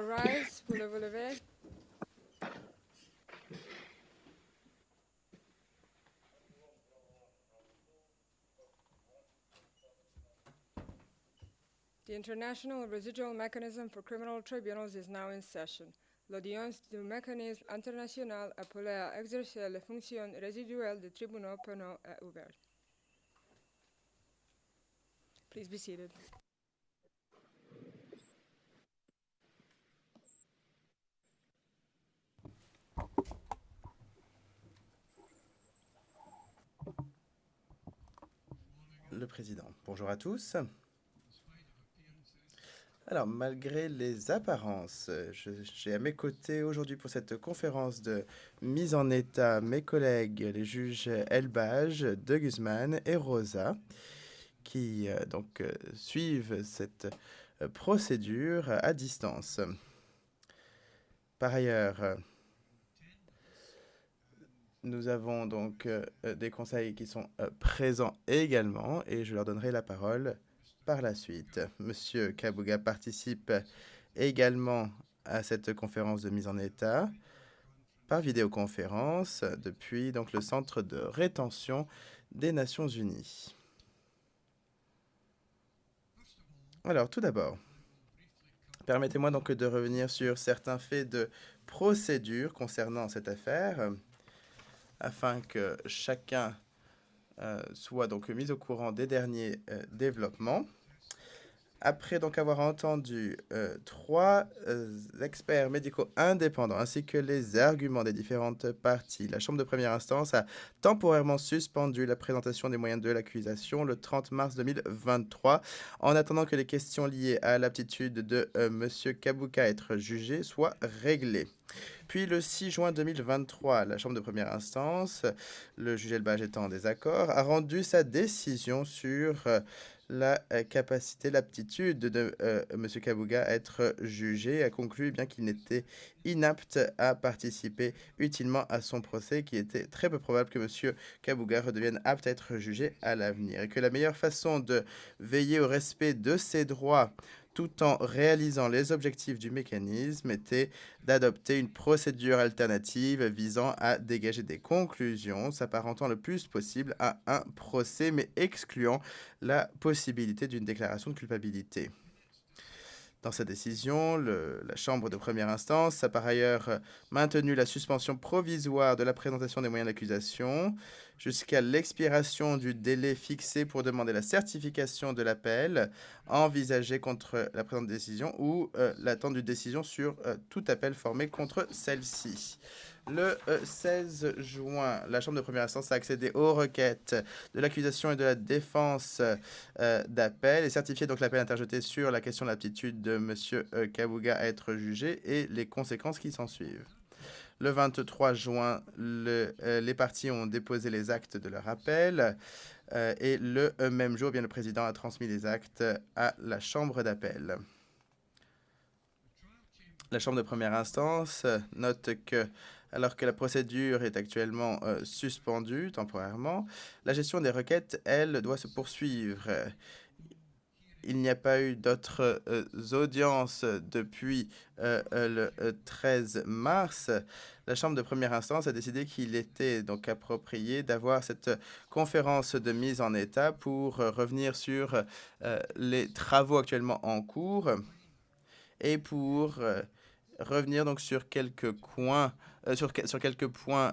all rise? Pouvez-vous lever? The International Residual Mechanism for Criminal Tribunals is now in session. L'audience du mécanisme international appelé à exercer les fonctions résiduelles des tribunaux pénaux est ouverte. Please be seated. Le président. Bonjour à tous. Alors, malgré les apparences, j'ai à mes côtés aujourd'hui pour cette conférence de mise en état mes collègues, les juges Elbage, De Guzman et Rosa, qui suivent cette procédure à distance. Par ailleurs, nous avons donc des conseils qui sont présents également et je leur donnerai la parole par la suite. Monsieur Kabuga participe également à cette conférence de mise en état par vidéoconférence depuis donc le centre de rétention des Nations Unies. Alors, tout d'abord, permettez-moi donc de revenir sur certains faits de procédure concernant cette affaire, afin que chacun soit donc mis au courant des derniers développements. Après donc avoir entendu trois experts médicaux indépendants ainsi que les arguments des différentes parties, la Chambre de première instance a temporairement suspendu la présentation des moyens de l'accusation le 30 mars 2023 en attendant que les questions liées à l'aptitude de M. Kabuga à être jugé soient réglées. Puis le 6 juin 2023, la Chambre de première instance, le juge Elbage étant en désaccord, a rendu sa décision sur la capacité, l'aptitude de M. Kabuga à être jugé et a conclu bien qu'il n'était inapte à participer utilement à son procès, qu'il était très peu probable que M. Kabuga redevienne apte à être jugé à l'avenir et que la meilleure façon de veiller au respect de ses droits tout en réalisant les objectifs du mécanisme était d'adopter une procédure alternative visant à dégager des conclusions s'apparentant le plus possible à un procès, mais excluant la possibilité d'une déclaration de culpabilité. Dans sa décision, la Chambre de première instance a par ailleurs maintenu la suspension provisoire de la présentation des moyens d'accusation jusqu'à l'expiration du délai fixé pour demander la certification de l'appel envisagé contre la présente décision ou l'attente d'une décision sur tout appel formé contre celle-ci. Le 16 juin, la Chambre de première instance a accédé aux requêtes de l'accusation et de la défense d'appel et certifié donc l'appel interjeté sur la question de l'aptitude de M. Kabuga à être jugé et les conséquences qui s'en suivent. Le 23 juin, les parties ont déposé les actes de leur appel et le même jour, bien, le président a transmis les actes à la Chambre d'appel. La Chambre de première instance note que, alors que la procédure est actuellement suspendue temporairement, la gestion des requêtes, elle, doit se poursuivre. Il n'y a pas eu d'autres audiences depuis le 13 mars. La Chambre de première instance a décidé qu'il était donc approprié d'avoir cette conférence de mise en état pour revenir sur les travaux actuellement en cours et pour revenir donc sur quelques points, sur quelques points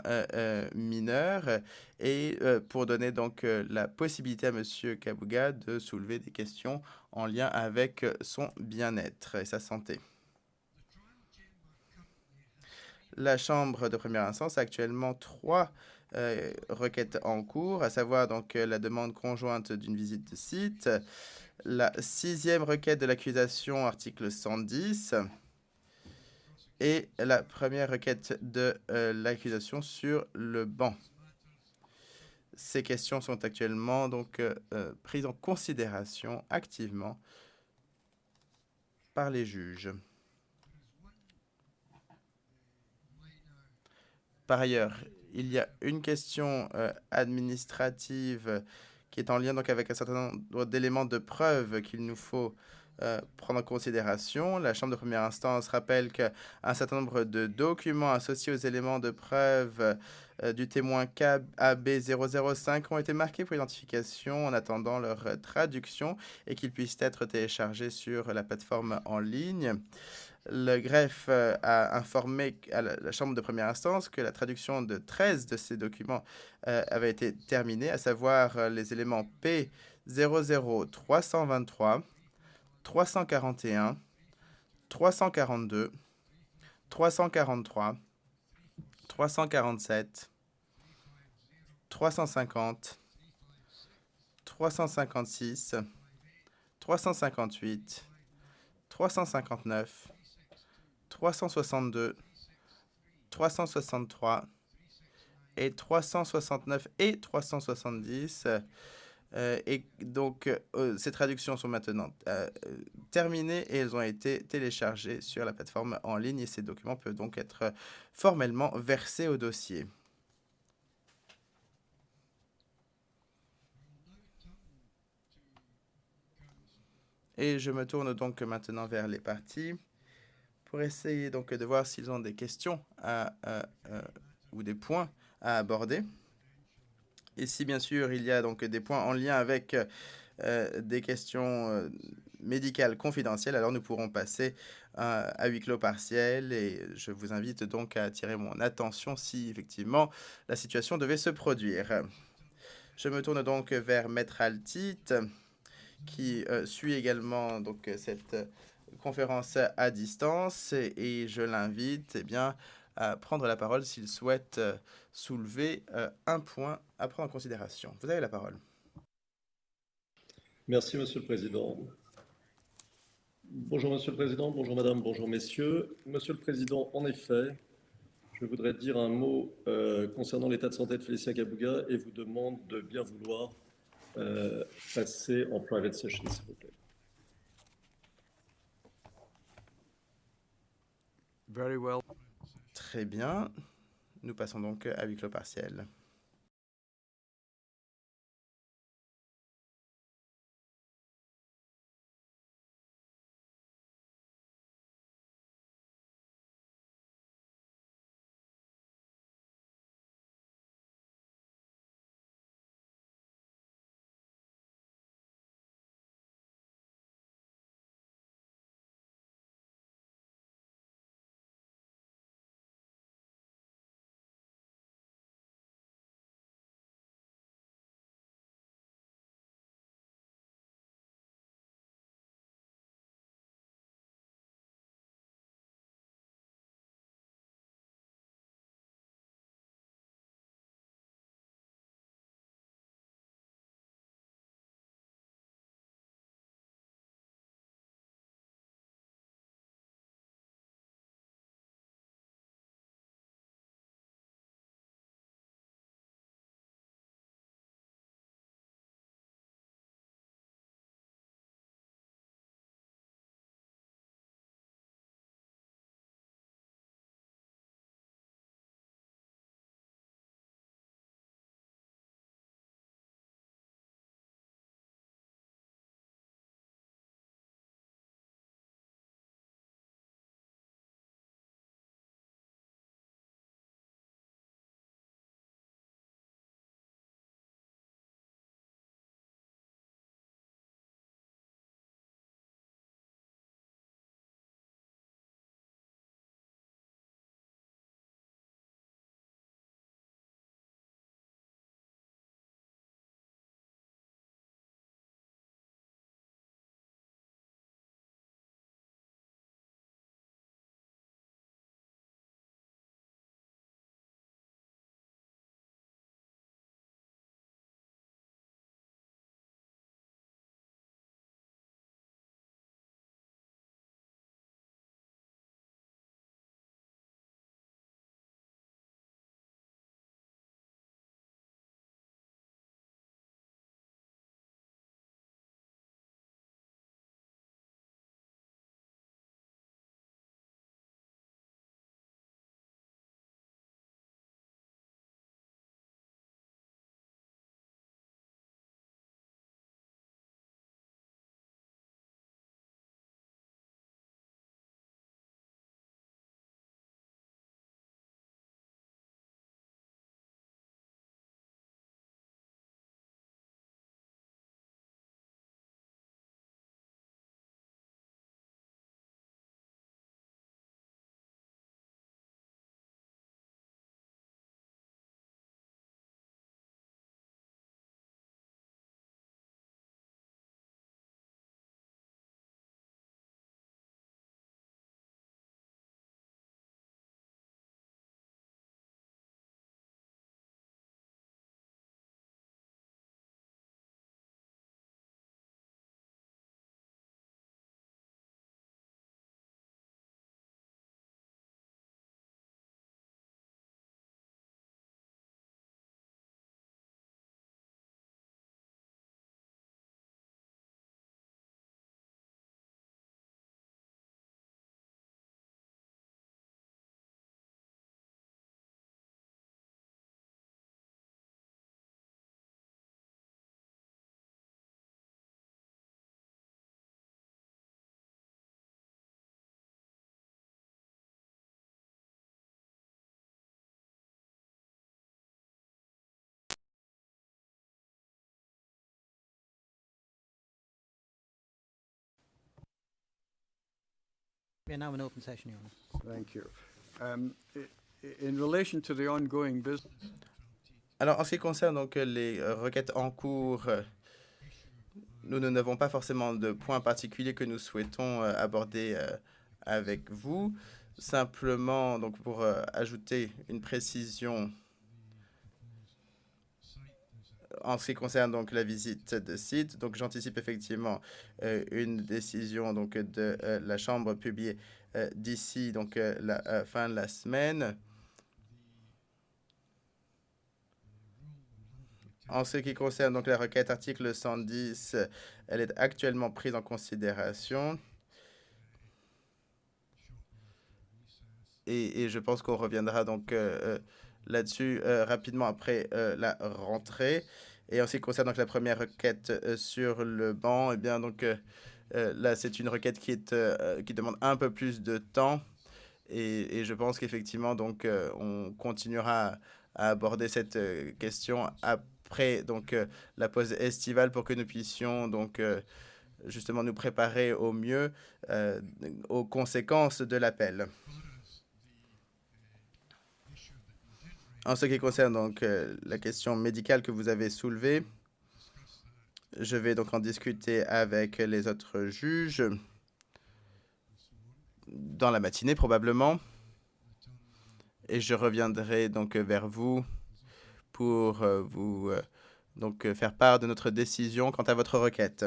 mineurs et pour donner donc la possibilité à Monsieur Kabuga de soulever des questions en lien avec son bien-être et sa santé. La Chambre de première instance a actuellement trois requêtes en cours, à savoir donc la demande conjointe d'une visite de site, la sixième requête de l'accusation, article 110, et la première requête de l'accusation sur le banc. Ces questions sont actuellement donc prises en considération activement par les juges. Par ailleurs, il y a une question administrative qui est en lien donc avec un certain nombre d'éléments de preuve qu'il nous faut prendre en considération. La Chambre de première instance rappelle qu'un certain nombre de documents associés aux éléments de preuve du témoin KAB005 ont été marqués pour identification en attendant leur traduction et qu'ils puissent être téléchargés sur la plateforme en ligne. Le greffe a informé à la Chambre de première instance que la traduction de 13 de ces documents avait été terminée, à savoir les éléments P00323, 341, 342, 343, 347, 350, 356, 358, 359, 362, 363 et 369 et 370. Et donc, ces traductions sont maintenant terminées et elles ont été téléchargées sur la plateforme en ligne et ces documents peuvent donc être formellement versés au dossier. Et je me tourne donc maintenant vers les parties pour essayer donc de voir s'ils ont des questions ou des points à aborder. Et si bien sûr il y a donc des points en lien avec des questions médicales confidentielles, alors nous pourrons passer à huis clos partiel et je vous invite donc à attirer mon attention si effectivement la situation devait se produire. Je me tourne donc vers Maître Altit qui suit également donc cette conférence à distance et je l'invite à prendre la parole s'il souhaite soulever un point à prendre en considération. Vous avez la parole. Merci, Monsieur le Président. Bonjour, Monsieur le Président, bonjour, Madame, bonjour, Messieurs. Monsieur le Président, en effet, je voudrais dire un mot concernant l'état de santé de Félicien Kabuga et vous demande de bien vouloir passer en private session, s'il vous plaît. Very well. Très bien. Nous passons donc à huis clos partiel. We are now in open session, Your Honor. Thank you. In relation to the ongoing business, Alors, en ce qui concerne donc les requêtes en cours, nous n'avons pas forcément de points particuliers que nous souhaitons aborder avec vous. Simplement, donc, pour ajouter une précision en ce qui concerne donc la visite de site, donc j'anticipe effectivement une décision donc de la Chambre publiée d'ici donc la fin de la semaine. En ce qui concerne donc la requête article 110, elle est actuellement prise en considération. Et je pense qu'on reviendra donc là-dessus rapidement après la rentrée. Et en ce qui concerne donc la première requête sur le banc, eh bien donc là c'est une requête qui demande un peu plus de temps. Et je pense qu'effectivement donc on continuera à aborder cette question après donc la pause estivale pour que nous puissions donc justement nous préparer au mieux aux conséquences de l'appel. En ce qui concerne donc la question médicale que vous avez soulevée, je vais donc en discuter avec les autres juges dans la matinée probablement, et je reviendrai donc vers vous pour vous donc faire part de notre décision quant à votre requête.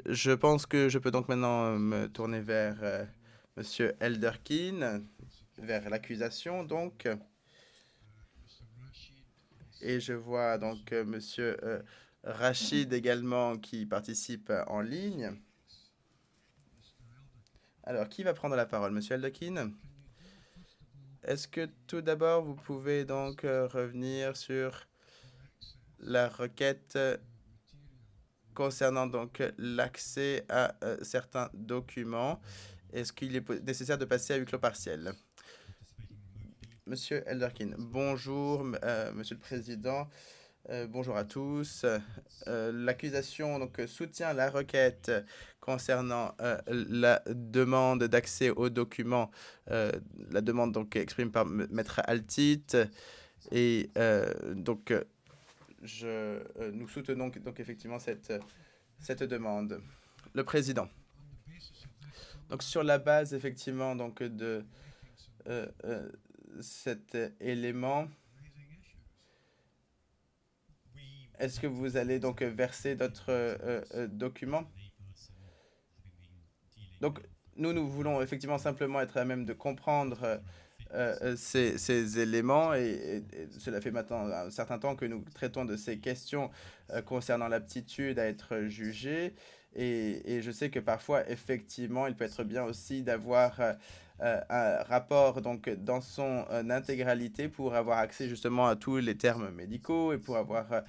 Je pense que je peux donc maintenant me tourner vers Monsieur Elderkin, vers l'accusation donc. Et je vois donc Monsieur Rachid également qui participe en ligne. Alors, qui va prendre la parole? Monsieur Elderkin? Est-ce que tout d'abord, vous pouvez donc revenir sur la requête concernant donc l'accès à certains documents? Est-ce qu'il est nécessaire de passer à huis clos partiel? Monsieur Elderkin, bonjour, Monsieur le Président. Bonjour à tous. L'accusation donc soutient la requête concernant la demande d'accès aux documents, la demande donc exprimée par Maître Altit, et donc nous soutenons donc effectivement cette demande. Le président. Donc sur la base effectivement donc de cet élément, est-ce que vous allez donc verser d'autres documents? Donc, nous voulons effectivement simplement être à même de comprendre ces éléments, et cela fait maintenant un certain temps que nous traitons de ces questions concernant l'aptitude à être jugé. Et je sais que parfois, effectivement, il peut être bien aussi d'avoir un rapport donc, dans son intégralité pour avoir accès justement à tous les termes médicaux et pour avoir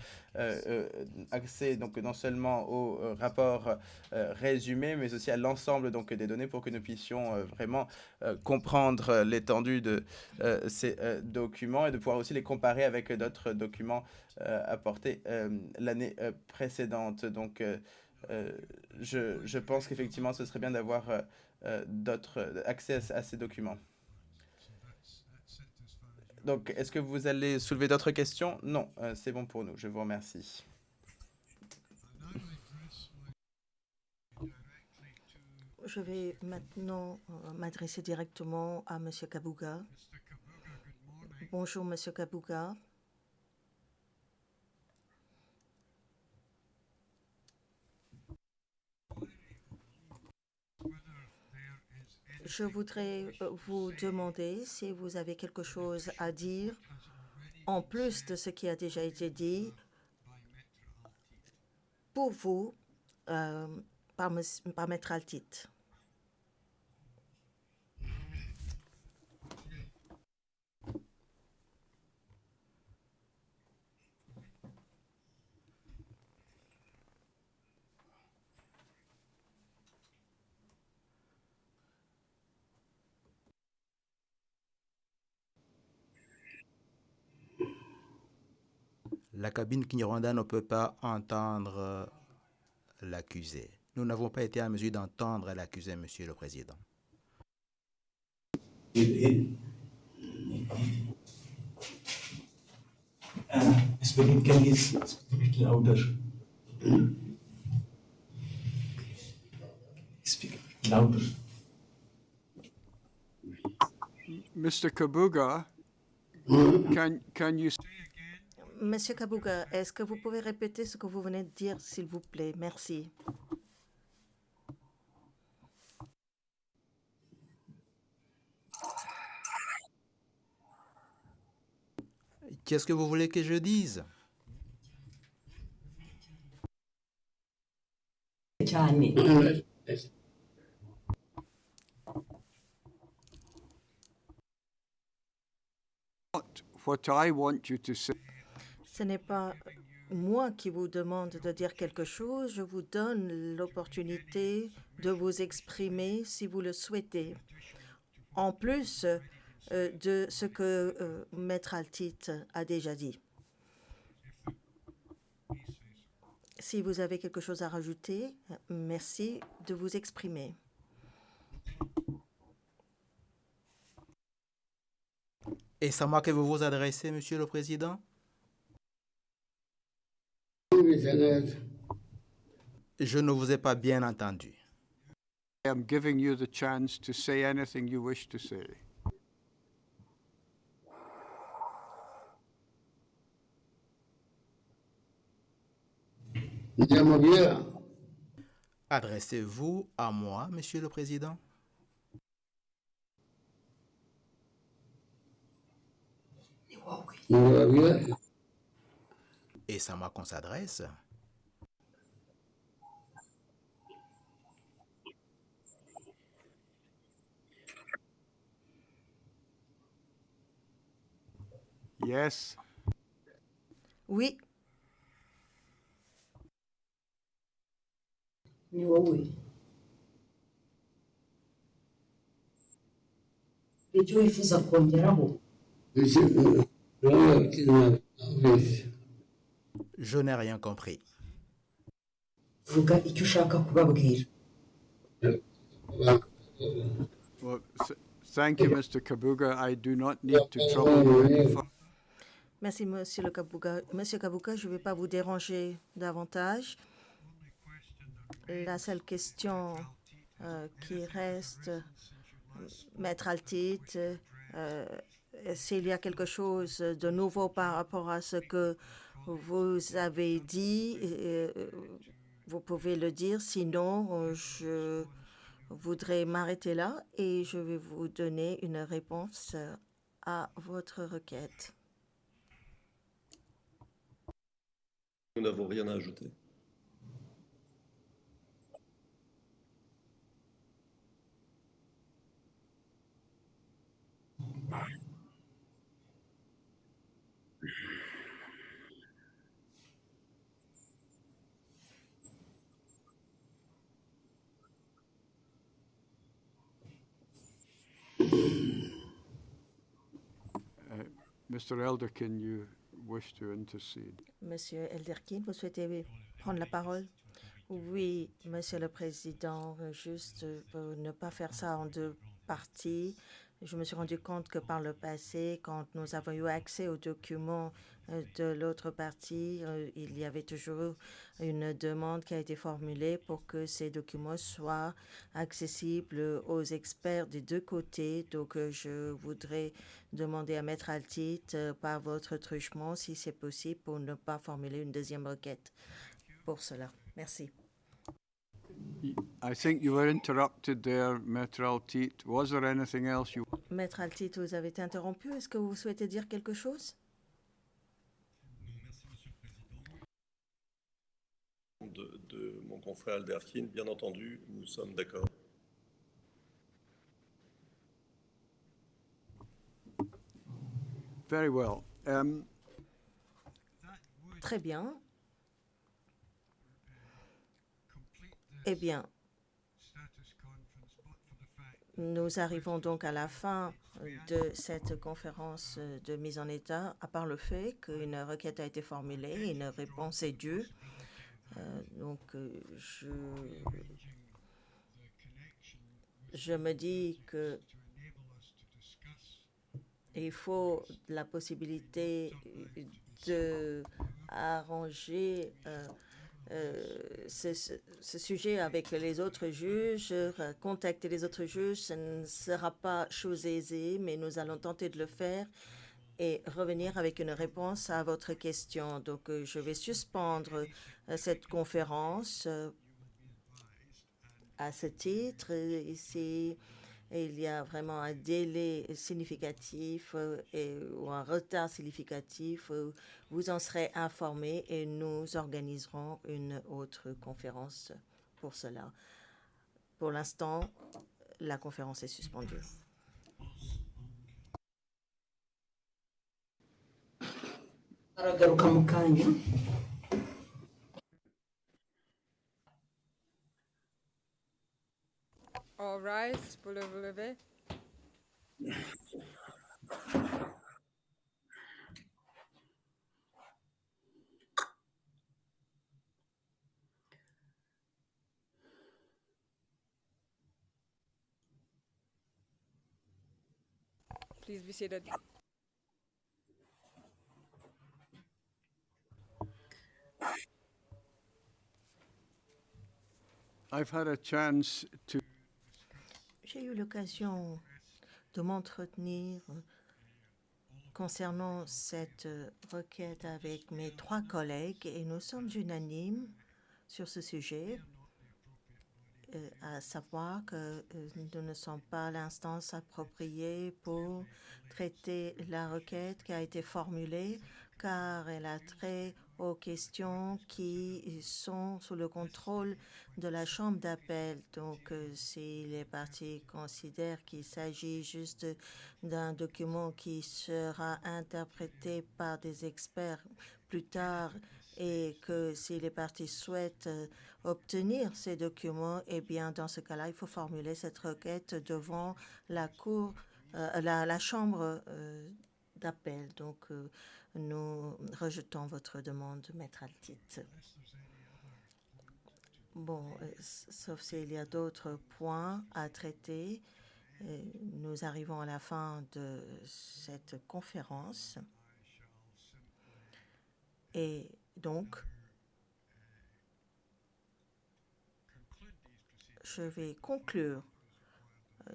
accès donc, non seulement au rapport résumé, mais aussi à l'ensemble donc, des données pour que nous puissions vraiment comprendre l'étendue de ces documents et de pouvoir aussi les comparer avec d'autres documents apportés l'année précédente. Donc, je pense qu'effectivement, ce serait bien d'avoir accès à ces documents. Donc, est-ce que vous allez soulever d'autres questions? Non, c'est bon pour nous. Je vous remercie. Je vais maintenant m'adresser directement à M. Kabuga. Bonjour, M. Kabuga. Je voudrais vous demander si vous avez quelque chose à dire en plus de ce qui a déjà été dit pour vous par Maître Altit. La cabine Kinyarwanda ne peut pas entendre l'accusé. Nous n'avons pas été en mesure d'entendre l'accusé, Monsieur le Président. Can you speak louder? Speak louder. Mr. Kabuga, can you Monsieur Kabuga, est-ce que vous pouvez répéter ce que vous venez de dire, s'il vous plaît? Merci. Qu'est-ce que vous voulez que je dise? what I want you to say? Ce n'est pas moi qui vous demande de dire quelque chose. Je vous donne l'opportunité de vous exprimer si vous le souhaitez. En plus de ce que Maître Altit a déjà dit. Si vous avez quelque chose à rajouter, merci de vous exprimer. Est-ce à moi que vous vous adressez, Monsieur le Président? Je ne vous ai pas bien entendu. I am giving you the chance to say anything you wish to say. Adressez-vous à moi, Monsieur le Président? Est-ce à moi qu'on s'adresse? Yes. Oui, Ni wowe icyo wifuza kongeraho? Je n'ai rien compris. Vuga icyo ushaka kubabwira. Well, thank you, Mr. Kabuga. I do not need to trouble you any further. merci Monsieur le Kabuga. Monsieur Kabuga, je ne vais pas vous déranger davantage. La seule question qui reste, Maître Altit, s'il y a quelque chose de nouveau par rapport à ce que vous avez dit, vous pouvez le dire. Sinon, je voudrais m'arrêter là et je vais vous donner une réponse à votre requête. Nous n'avons rien à ajouter. Mr. Elderkin, you wish to intercede? Monsieur Elderkin, vous souhaitez prendre la parole? Oui, Monsieur le Président, juste pour ne pas faire ça en deux parties. Je me suis rendu compte que par le passé, quand nous avons eu accès aux documents de l'autre partie, il y avait toujours une demande qui a été formulée pour que ces documents soient accessibles aux experts des deux côtés. Donc, je voudrais demander à Maître Altit, par votre truchement, si c'est possible, pour ne pas formuler une deuxième requête pour cela. Merci. I think you were interrupted there, Maître Altit. Was there anything else you... Maître Altit, vous avez été interrompu. Est-ce que vous souhaitez dire quelque chose? De mon confrère Alderkin, bien entendu, nous sommes d'accord. Very well. Très bien. Eh bien, nous arrivons donc à la fin de cette conférence de mise en état, à part le fait qu'une requête a été formulée et une réponse est due. Donc, je me dis que il faut la possibilité de arranger ce sujet avec les autres juges, contacter les autres juges. Ce ne sera pas chose aisée, mais nous allons tenter de le faire et revenir avec une réponse à votre question. Donc, je vais suspendre cette conférence à ce titre. Ici, il y a vraiment un délai significatif ou un retard significatif. Vous en serez informés et nous organiserons une autre conférence pour cela. Pour l'instant, la conférence est suspendue. aragaruka mu kanya. All rise pour le relevé. Please be seated. I've had a chance to J'ai eu l'occasion de m'entretenir concernant cette requête avec mes 3 collègues et nous sommes unanimes sur ce sujet, à savoir que nous ne sommes pas l'instance appropriée pour traiter la requête qui a été formulée car elle a trait aux questions qui sont sous le contrôle de la Chambre d'appel. Donc, si les parties considèrent qu'il s'agit juste d'un document qui sera interprété par des experts plus tard et que si les parties souhaitent obtenir ces documents, eh bien, dans ce cas-là, il faut formuler cette requête devant la Cour, la Chambre d'appel. Donc, nous rejetons votre demande, Maître Altit. Bon, sauf s'il y a d'autres points à traiter, nous arrivons à la fin de cette conférence. Et donc, je vais conclure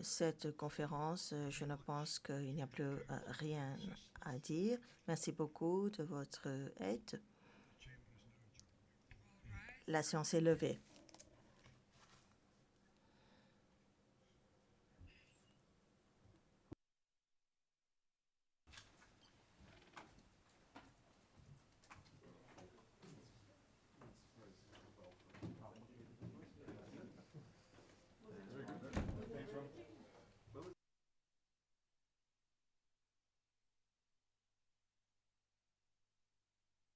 cette conférence. Je ne pense qu'il n'y a plus rien à dire. Merci beaucoup de votre aide. La séance est levée.